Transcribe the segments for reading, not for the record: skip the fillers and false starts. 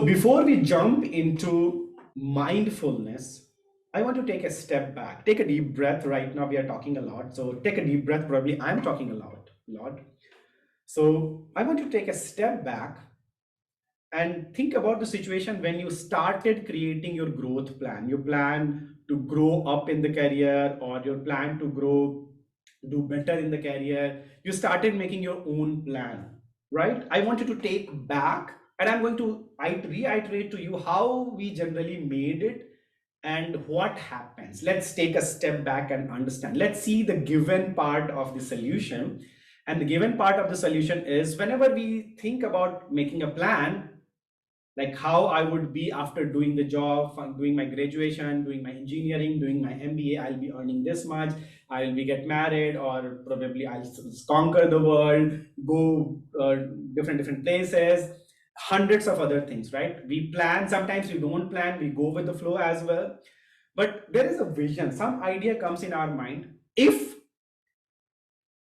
before we jump into mindfulness, I want to take a step back. Take a deep breath. Right now, we are talking a lot. So take a deep breath. Probably I'm talking a lot. So I want to take a step back and think about the situation when you started creating your growth plan. You plan to grow up in the career, or your plan to grow, do better in the career. You started making your own plan, right? I want you to take back, and I'm going to reiterate to you how we generally made it and what happens. Let's take a step back and understand. Let's see the given part of the solution. And the given part of the solution is, whenever we think about making a plan, like how I would be after doing the job, doing my graduation, doing my engineering, doing my MBA, I'll be earning this much, I'll be get married, or probably I'll conquer the world, go different places, hundreds of other things, right? We plan, sometimes we don't plan, we go with the flow as well. But there is a vision, some idea comes in our mind. If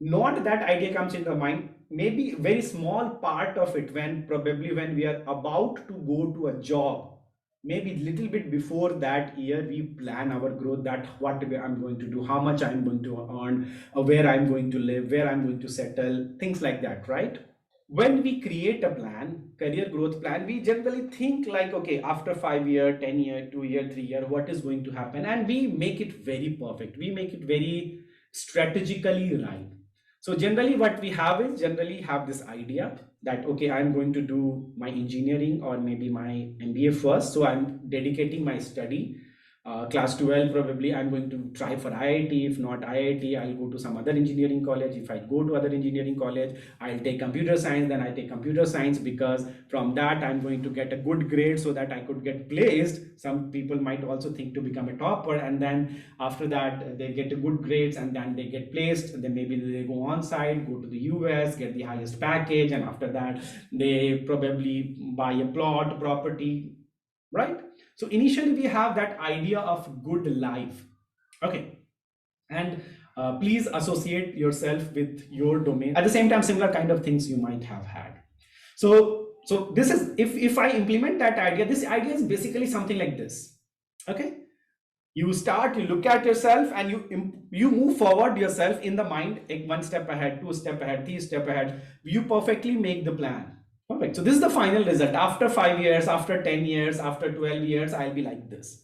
not that idea comes into the mind, maybe very small part of it, when probably when we are about to go to a job, maybe little bit before that year, we plan our growth, that what I'm going to do, how much I'm going to earn, where I'm going to live, where I'm going to settle, things like that, right? When we create a plan, career growth plan, we generally think like, okay, after 5 year, 10 year, 2 year, 3 year, what is going to happen, and we make it very perfect, we make it very strategically right. So generally what we have is, generally have this idea that, okay, I'm going to do my engineering or maybe my MBA first. So I'm dedicating my study. Class 12, probably I'm going to try for IIT. If not IIT, I'll go to some other engineering college. If I go to other engineering college, I'll take computer science. Then I take computer science, because from that I'm going to get a good grade so that I could get placed. Some people might also think to become a topper, and then after that they get a good grades, and then they get placed. Then maybe they go on site, go to the US, get the highest package, and after that they probably buy a plot, property, right? So initially we have that idea of good life. Okay. And please associate yourself with your domain. At the same time, similar kind of things you might have had. So this is, if I implement that idea, this idea is basically something like this. Okay. You start, you look at yourself, and you move forward yourself in the mind, like 1 step ahead, 2 step ahead, 3 step ahead. You perfectly make the plan. Perfect. So this is the final result. After 5 years, after 10 years, after 12 years, I'll be like this.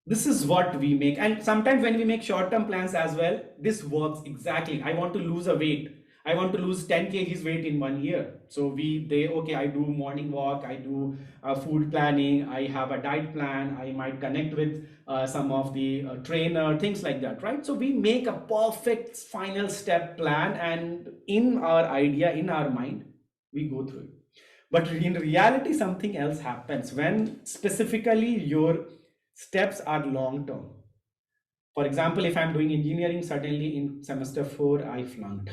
This is what we make. And sometimes when we make short-term plans as well, this works exactly. I want to lose a weight. I want to lose 10 kgs weight in 1 year. So okay, I do morning walk, I do food planning, I have a diet plan, I might connect with some of the trainer, things like that, right? So we make a perfect final step plan, and in our idea, in our mind, we go through it. But in reality, something else happens when specifically your steps are long term. For example, if I'm doing engineering, suddenly in semester 4 I flunked.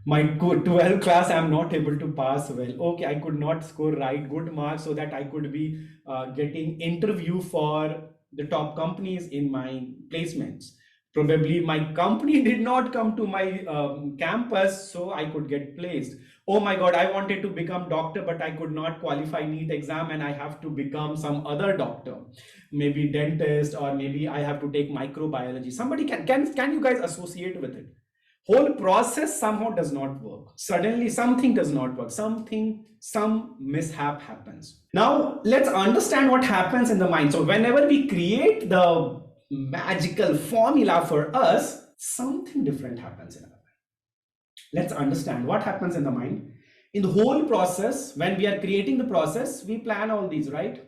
My 12th class I'm not able to pass well. Okay, I could not score right good marks so that I could be getting interview for the top companies in my placements. Probably my company did not come to my campus so I could get placed. Oh my god, I wanted to become doctor, but I could not qualify NEET exam, and I have to become some other doctor, maybe dentist, or maybe I have to take microbiology. Somebody can you guys associate with it? Whole process somehow does not work. Suddenly something does not work, some mishap happens. Now let's understand what happens in the mind. So whenever we create the magical formula for us, something different happens in our mind. Let's understand what happens in the mind. In the whole process, when we are creating the process, we plan all these, right?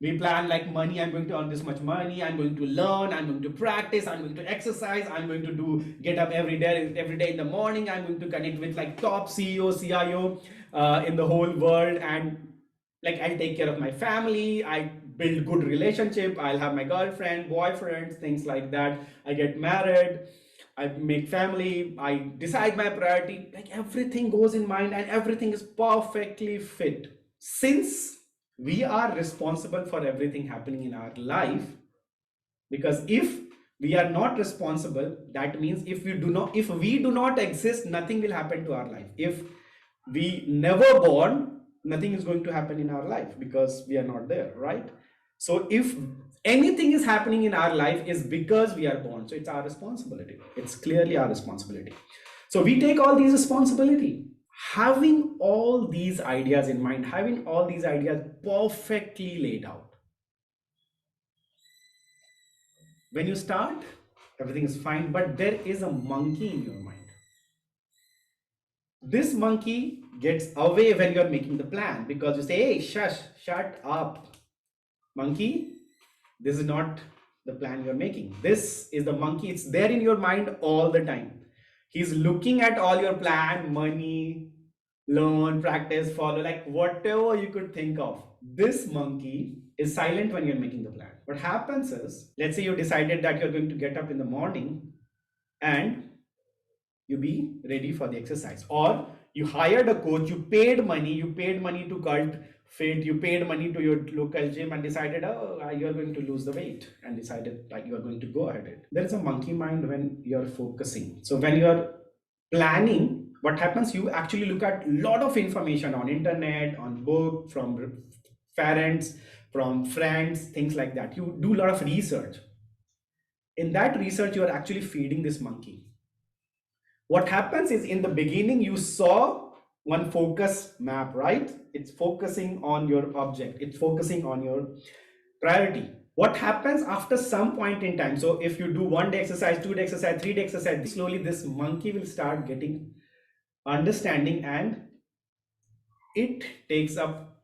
We plan like money, I'm going to earn this much money, I'm going to learn, I'm going to practice, I'm going to exercise, I'm going to get up every day in the morning, I'm going to connect with like top CEO, CIO in the whole world, and like I'll take care of my family, I build good relationship, I'll have my girlfriend, boyfriends, things like that. I get married, I make family, I decide my priority, like everything goes in mind and everything is perfectly fit. Since we are responsible for everything happening in our life, because if we are not responsible, that means if we do not exist, nothing will happen to our life. If we never born, nothing is going to happen in our life because we are not there, right? So if anything is happening in our life is because we are born, so it's our responsibility. It's clearly our responsibility. So we take all these responsibility, having all these ideas in mind, having all these ideas perfectly laid out. When you start, everything is fine, but there is a monkey in your mind. This monkey gets away when you're making the plan because you say, hey, shush, shut up, monkey. This is not the plan you're making. This is the monkey. It's there in your mind all the time. He's looking at all your plan, money, learn, practice, follow, like whatever you could think of. This monkey is silent when you're making the plan. What happens is, let's say you decided that you're going to get up in the morning and you be ready for the exercise, or you hired a coach, you paid money to Cult Fit, you paid money to your local gym and decided, oh, you're going to lose the weight, and decided like you're going to go ahead. There is a monkey mind when you're focusing. So when you're planning, what happens, you actually look at a lot of information on internet, on book, from parents, from friends, things like that. You do a lot of research. In that research, you are actually feeding this monkey. What happens is, in the beginning you saw one focus map, right? It's focusing on your object, it's focusing on your priority. What happens after some point in time, so if you do 1 day exercise, 2 day exercise, 3 day exercise, slowly this monkey will start getting understanding and it takes up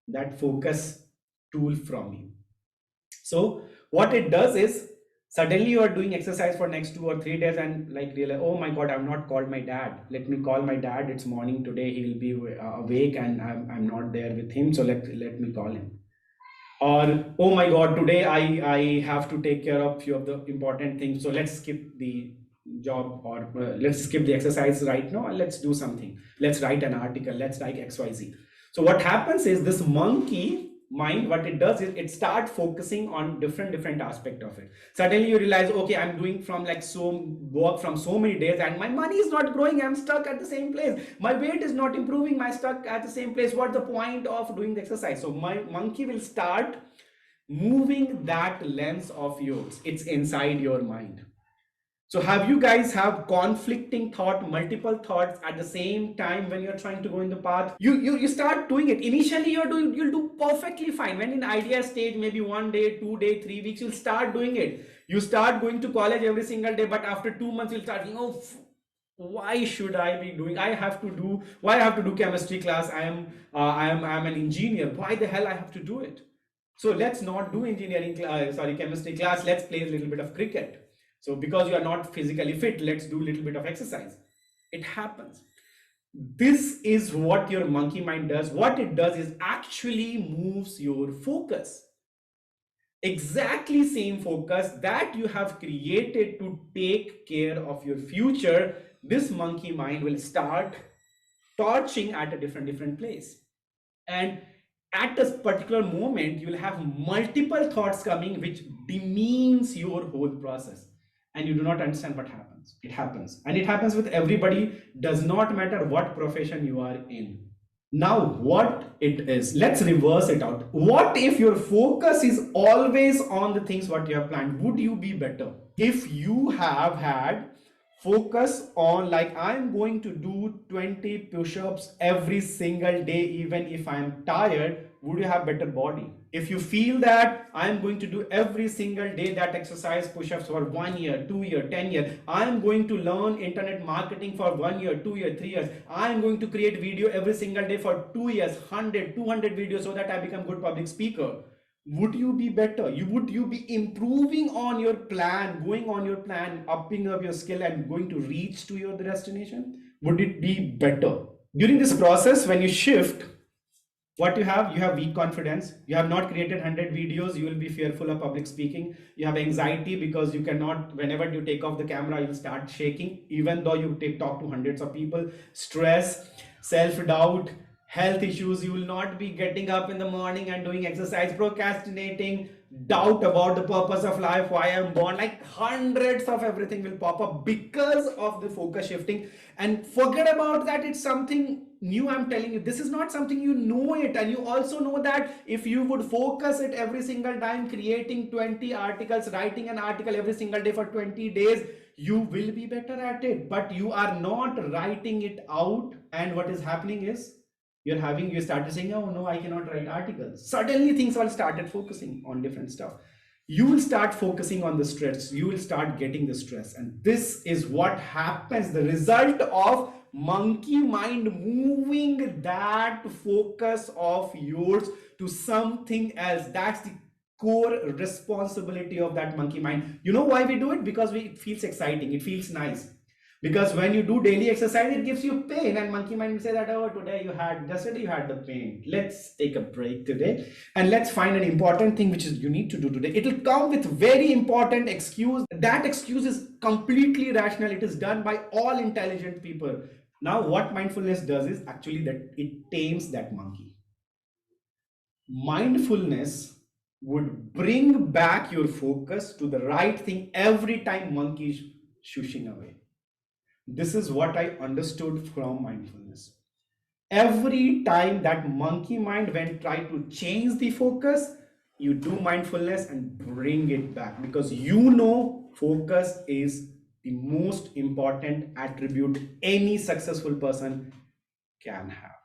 that focus tool from you. So what it does is, suddenly you are doing exercise for next 2 or 3 days and like realize, oh my god, I've not called my dad. Let me call my dad. It's morning today, he'll be awake and I'm not there with him, so let me call him. Or oh my god, today I have to take care of few of the important things, so let's skip the job, or let's skip the exercise right now and let's do something. Let's write an article, let's write XYZ. So what happens is, this monkey mind, what it does is it start focusing on different aspect of it. Suddenly you realize, okay, I'm doing from like so work from so many days and my money is not growing, I'm stuck at the same place, my weight is not improving, my stuck at the same place. What's the point of doing the exercise? So my monkey will start moving that lens of yours. It's inside your mind. So have you guys have conflicting thought, multiple thoughts at the same time when you're trying to go in the path? You start doing it. Initially you'll do perfectly fine. When in idea stage, maybe 1 day, 2 day, 3 weeks, you'll start doing it. You start going to college every single day, but after 2 months you'll start, why should I be doing? Why I have to do chemistry class? I am an engineer. Why the hell I have to do it? So let's not do chemistry class. Let's play a little bit of cricket. So because you are not physically fit, let's do a little bit of exercise. It happens. This is what your monkey mind does. What it does is actually moves your focus. Exactly same focus that you have created to take care of your future. This monkey mind will start torching at a different place. And at a particular moment, you will have multiple thoughts coming which demeans your whole process. And you do not understand what happens. It happens. And it happens with everybody. Does not matter what profession you are in. Now, what it is, let's reverse it out. What if your focus is always on the things what you have planned? Would you be better? If you have had focus on, like, I'm going to do 20 push-ups every single day, even if I'm tired, would you have better body? If you feel that I'm going to do every single day that exercise push-ups for 1 year, 2 year, 10 years, I'm going to learn internet marketing for 1 year, 2 year, 3 years, I'm going to create video every single day for 2 years, 100, 200 videos so that I become good public speaker. Would you be better? Would you be improving on your plan, going on your plan, upping up your skill and going to reach to your destination? Would it be better? During this process, when you shift, what you have weak confidence. You have not created 100 videos, you will be fearful of public speaking. You have anxiety because you cannot, whenever you take off the camera, you'll start shaking, even though you talk to hundreds of people. Stress, self-doubt, health issues. You will not be getting up in the morning and doing exercise, procrastinating, doubt about the purpose of life, why I'm born. Like hundreds of everything will pop up because of the focus shifting. And forget about that, it's something new. I'm telling you, this is not something, you know it. And you also know that if you would focus it every single time, creating 20 articles, writing an article every single day for 20 days, you will be better at it. But you are not writing it out, and what is happening is you started saying, oh no, I cannot write articles. Suddenly things all started focusing on different stuff. You will start focusing on the stress, you will start getting the stress, and this is what happens, the result of monkey mind moving that focus of yours to something else. That's the core responsibility of that monkey mind. You know why we do it? Because it feels exciting, it feels nice. Because when you do daily exercise, it gives you pain, and monkey mind will say that, oh, yesterday you had the pain. Let's take a break today and let's find an important thing which is you need to do today. It will come with very important excuse. That excuse is completely rational. It is done by all intelligent people. Now, what mindfulness does is actually that it tames that monkey. Mindfulness would bring back your focus to the right thing every time monkey is shushing away. This is what I understood from mindfulness. Every time that monkey mind when try to change the focus, you do mindfulness and bring it back, because you know focus is the most important attribute any successful person can have.